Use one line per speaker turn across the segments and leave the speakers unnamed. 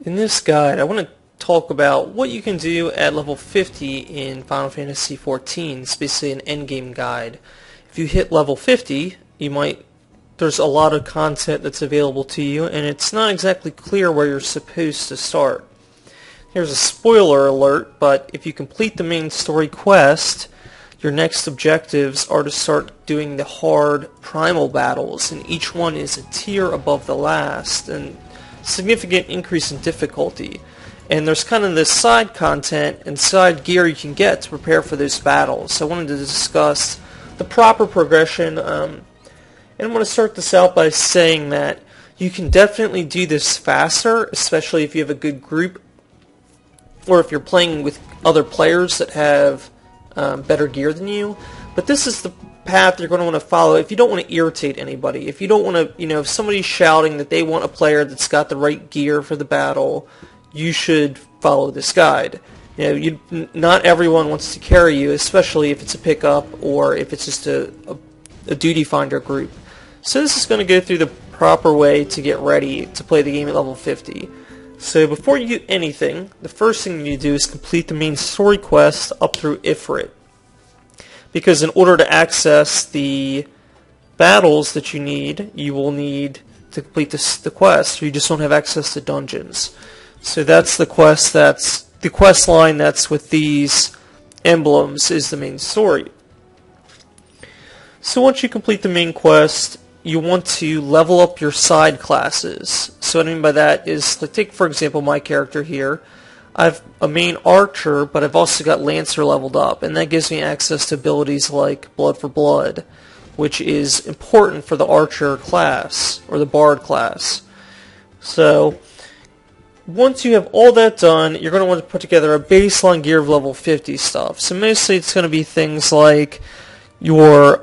In this guide, I want to talk about what you can do at level 50 in Final Fantasy XIV. It's basically an endgame guide. If you hit level 50, there's a lot of content that's available to you, and it's not exactly clear where you're supposed to start. Here's a spoiler alert, but if you complete the main story quest, your next objectives are to start doing the hard primal battles, and each one is a tier above the last, and significant increase in difficulty. And there's kind of this side content and side gear you can get to prepare for those battles. So I wanted to discuss the proper progression, and I'm going to start this out by saying that you can definitely do this faster, especially if you have a good group, or if you're playing with other players that have better gear than you. But this is the path you're going to want to follow if you don't want to irritate anybody. If you don't want to, if somebody's shouting that they want a player that's got the right gear for the battle, you should follow this guide. Not everyone wants to carry you, especially if it's a pickup or if it's just a duty finder group. So this is going to go through the proper way to get ready to play the game at level 50. So before you do anything, the first thing you need to do is complete the main story quest up through Ifrit. Because in order to access the battles that you need, you will need to complete the quest. You just don't have access to dungeons. So that's the quest. That's the quest line that's with these emblems is the main story. So once you complete the main quest, you want to level up your side classes. So what I mean by that is, take for example my character here. I've a main archer, but I've also got Lancer leveled up, and that gives me access to abilities like Blood for Blood, which is important for the archer class, or the bard class. So once you have all that done, you're going to want to put together a baseline gear of level 50 stuff. So mostly it's going to be things like your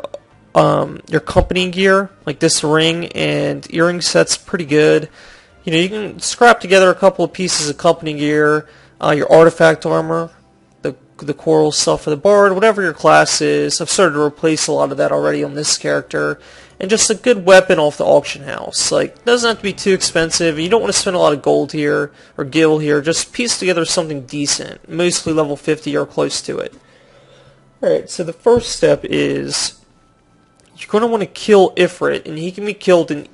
company gear, like this ring and earring set's pretty good. You can scrap together a couple of pieces of company gear, your artifact armor, the coral stuff for the bard, whatever your class is. I've started to replace a lot of that already on this character. And just a good weapon off the auction house. It doesn't have to be too expensive. You don't want to spend a lot of gold here, or gil here. Just piece together something decent. Mostly level 50 or close to it. Alright, so the first step is you're going to want to kill Ifrit, and he can be killed in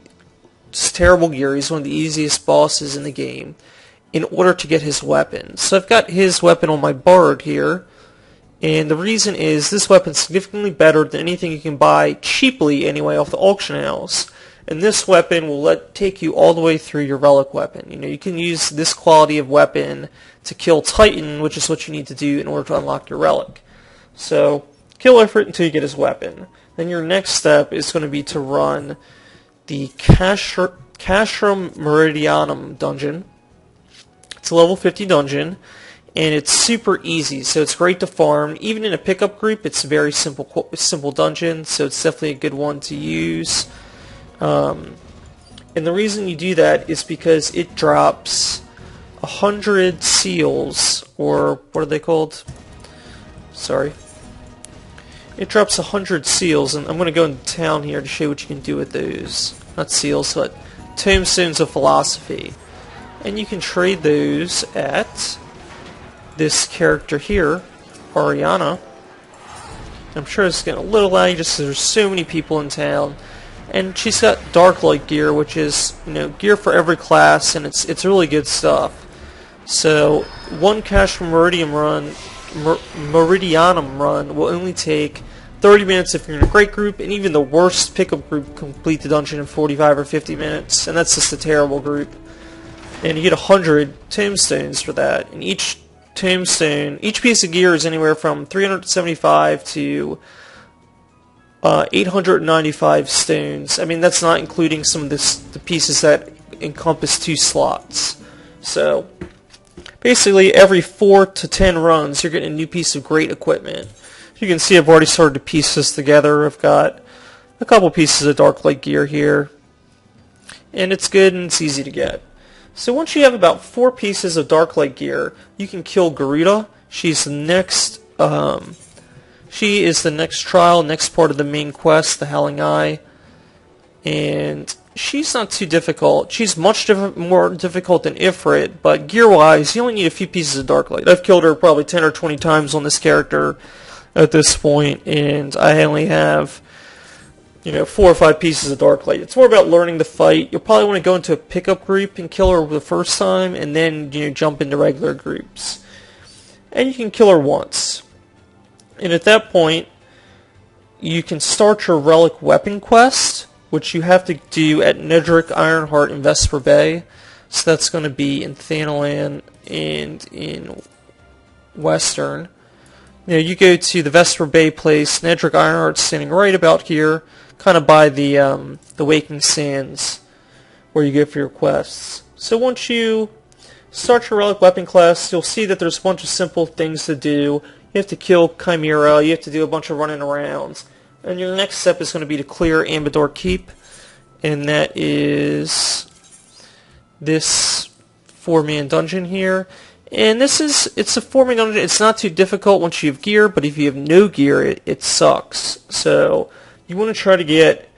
just terrible gear. He's one of the easiest bosses in the game, in order to get his weapon. So I've got his weapon on my bard here, and the reason is this weapon's significantly better than anything you can buy cheaply anyway off the auction house. And this weapon will take you all the way through your Relic Weapon. You can use this quality of weapon to kill Titan, which is what you need to do in order to unlock your Relic. So kill Ifrit until you get his weapon. Then your next step is going to be to run the Castrum Meriadianum dungeon. It's a level 50 dungeon, and it's super easy, so it's great to farm. Even in a pickup group, it's a very simple dungeon, so it's definitely a good one to use. And the reason you do that is because it drops 100 seals, or what are they called? Sorry. It drops 100 seals, and I'm going to go into town here to show you what you can do with those. Not seals, but Tomestones of Philosophy. And you can trade those at this character here, Ariana. I'm sure it's getting a little laggy just because there's so many people in town. And she's got Darklight Gear, which is, gear for every class, and it's really good stuff. So, one Castrum Meriadianum run will only take 30 minutes if you're in a great group, and even the worst pickup group can complete the dungeon in 45 or 50 minutes, and that's just a terrible group. And you get 100 tomestones for that, and each piece of gear is anywhere from 375 to 895 stones. I mean, that's not including some of the pieces that encompass 2 slots. So basically, every 4 to 10 runs, you're getting a new piece of great equipment. You can see I've already started to piece this together. I've got a couple pieces of Darklight Gear here, and it's good and it's easy to get. So once you have about 4 pieces of Darklight Gear, you can kill Garuda. She is the next trial, next part of the main quest, the Howling Eye. And she's not too difficult. She's much more difficult than Ifrit, but gear-wise, you only need a few pieces of Darklight. I've killed her probably 10 or 20 times on this character at this point, and I only have, 4 or 5 pieces of Darklight. It's more about learning the fight. You'll probably want to go into a pickup group and kill her the first time, and then jump into regular groups. And you can kill her once. And at that point, you can start your Relic Weapon quest, which you have to do at Nedrick, Ironheart, and Vesper Bay. So that's going to be in Thanalan and in Western. You go to the Vesper Bay place. Nedrick Ironheart's standing right about here, kind of by the Waking Sands, where you go for your quests. So once you start your Relic Weapon class, you'll see that there's a bunch of simple things to do. You have to kill Chimera, you have to do a bunch of running around. And your next step is going to be to clear Amdapor Keep, and that is this 4-man dungeon here. And it's a 4-man dungeon. It's not too difficult once you have gear, but if you have no gear, it sucks. So you want to try to get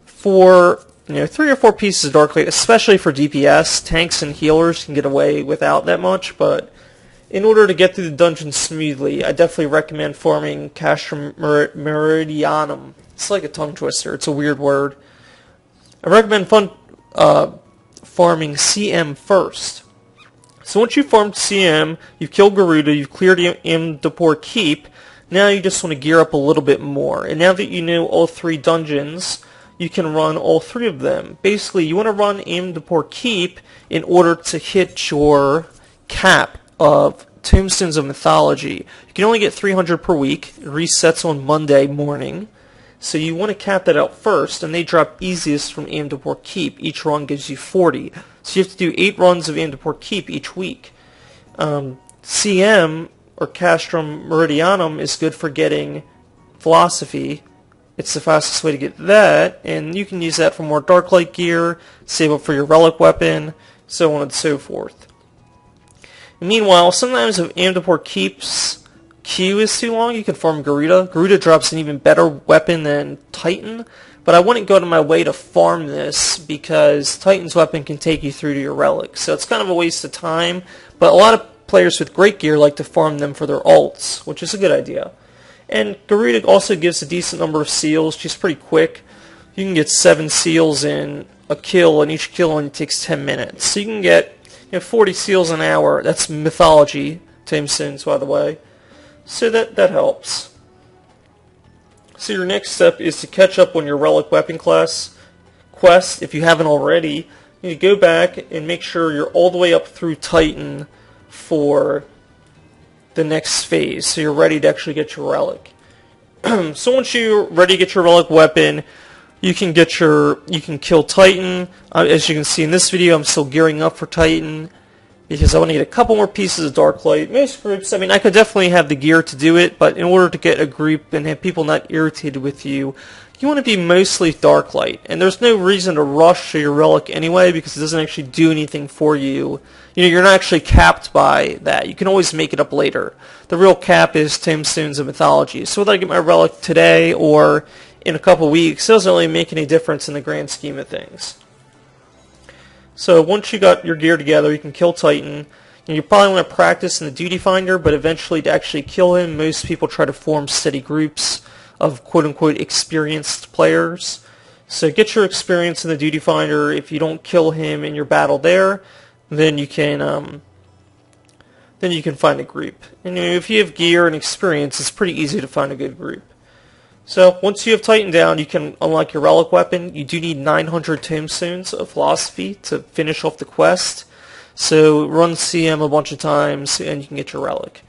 3 or 4 pieces of Darklight, especially for DPS. Tanks and healers can get away without that much, but in order to get through the dungeon smoothly, I definitely recommend farming Castrum Meriadianum. It's like a tongue twister. It's a weird word. I recommend farming CM first. So once you've farmed CM, you've killed Garuda, you've cleared Amdapor Keep, now you just want to gear up a little bit more. And now that you know all 3 dungeons, you can run all 3 of them. Basically, you want to run Amdapor Keep in order to hit your cap of Tomestones of Mythology. You can only get 300 per week. It resets on Monday morning. So you want to cap that out first, and they drop easiest from Amdapor Keep. Each run gives you 40. So you have to do 8 runs of Amdapor Keep each week. CM, or Castrum Meriadianum, is good for getting Philosophy. It's the fastest way to get that, and you can use that for more Darklight Gear, save up for your Relic Weapon, so on and so forth. Meanwhile, sometimes if Amdapor Keep's queue is too long, you can farm Garuda. Garuda drops an even better weapon than Titan, but I wouldn't go to my way to farm this because Titan's weapon can take you through to your relics. So it's kind of a waste of time, but a lot of players with great gear like to farm them for their ults, which is a good idea. And Garuda also gives a decent number of seals. She's pretty quick. You can get 7 seals in a kill, and each kill only takes 10 minutes. So you can get 40 seals an hour. That's Mythology Tomestones, by the way. So that helps. So your next step is to catch up on your Relic Weapon class quest. If you haven't already, you need to go back and make sure you're all the way up through Titan for the next phase, so you're ready to actually get your relic. So once you're ready to get your Relic Weapon, you can kill Titan. As you can see in this video, I'm still gearing up for Titan because I want to get a couple more pieces of Darklight. Most groups, I could definitely have the gear to do it, but in order to get a group and have people not irritated with you, you want to be mostly Darklight. And there's no reason to rush to your relic anyway because it doesn't actually do anything for you. You're not actually capped by that. You can always make it up later. The real cap is Tomestones of Mythology. So whether I get my relic today or in a couple weeks, it doesn't really make any difference in the grand scheme of things. So once you got your gear together, you can kill Titan. You probably want to practice in the Duty Finder, but eventually to actually kill him, most people try to form steady groups of quote-unquote experienced players. So get your experience in the Duty Finder. If you don't kill him in your battle there, then you can find a group. And if you have gear and experience, it's pretty easy to find a good group. So once you have Titan down, you can unlock your Relic Weapon. You do need 900 Tomestones of Philosophy to finish off the quest. So run CM a bunch of times and you can get your relic.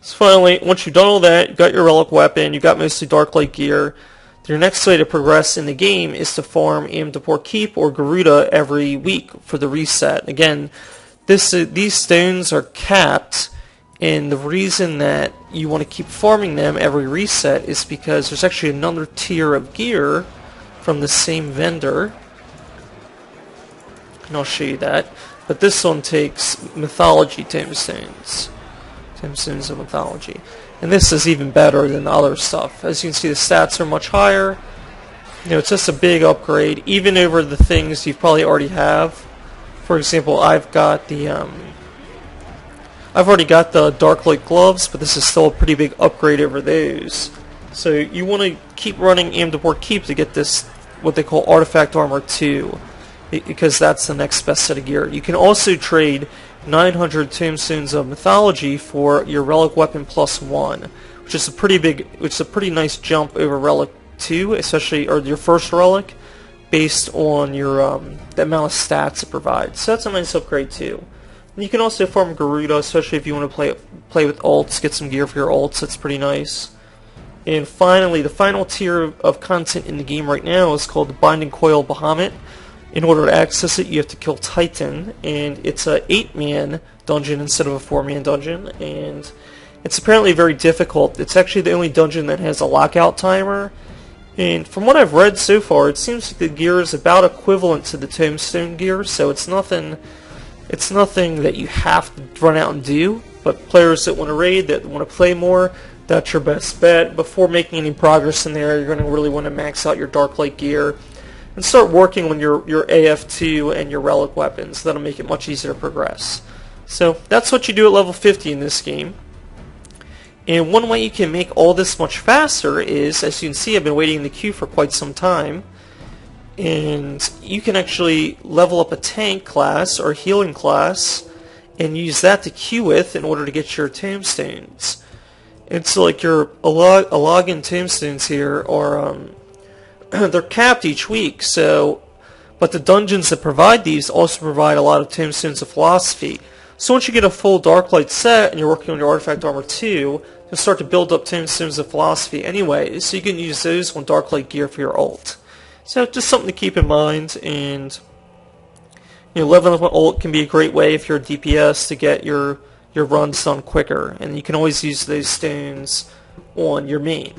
So finally, once you've done all that, you got your Relic Weapon, you got mostly Darklight Gear, your next way to progress in the game is to farm Amdapor Keep or Garuda every week for the reset. Again, these stones are capped, and the reason that you want to keep farming them every reset is because there's actually another tier of gear from the same vendor, and I'll show you that. But this one takes Mythology Tomestones. Tomestones of Mythology. And this is even better than the other stuff. As you can see, the stats are much higher. You know, it's just a big upgrade, even over the things you probably already have. For example, I've already got the Darklight gloves, but this is still a pretty big upgrade over those. So you want to keep running Amdapor Keep to get this, what they call Artifact Armor 2, because that's the next best set of gear. You can also trade 900 Tomestones of Mythology for your Relic Weapon +1, which is a pretty nice jump over Relic 2, especially, or your first Relic, based on your the amount of stats it provides. So that's a nice upgrade too. And you can also farm Garuda, especially if you want to play with ults, get some gear for your ults. That's pretty nice. And finally, the final tier of content in the game right now is called the Binding Coil of Bahamut. In order to access it, you have to kill Titan, and it's a 8-man dungeon instead of a 4-man dungeon, and it's apparently very difficult. It's actually the only dungeon that has a lockout timer, and from what I've read so far, it seems like the gear is about equivalent to the Tomestone gear, so it's nothing that you have to run out and do, but players that want to raid, that want to play more, that's your best bet. Before making any progress in there, you're going to really want to max out your Darklight Gear and start working on your AF2 and your Relic Weapons. That'll make it much easier to progress. So that's what you do at level 50 in this game. And one way you can make all this much faster is, as you can see, I've been waiting in the queue for quite some time, and you can actually level up a tank class or healing class and use that to queue with in order to get your tombstones. It's like your login tombstones here are they're capped each week, so but the dungeons that provide these also provide a lot of Tomestones of Philosophy. So once you get a full Darklight set and you're working on your Artifact Armor 2, you'll start to build up Tomestones of Philosophy anyway, so you can use those on Darklight Gear for your ult. So just something to keep in mind, and leveling up an ult can be a great way if you're a DPS to get your runs done quicker, and you can always use those stones on your main.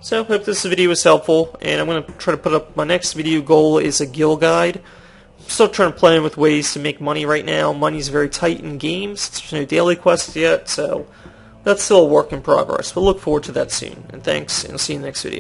So I hope this video was helpful, and I'm going to try to put up my next video goal is a guild guide. I'm still trying to play with ways to make money right now. Money's very tight in games. There's no daily quests yet, so that's still a work in progress. But look forward to that soon. And thanks, and I'll see you in the next video.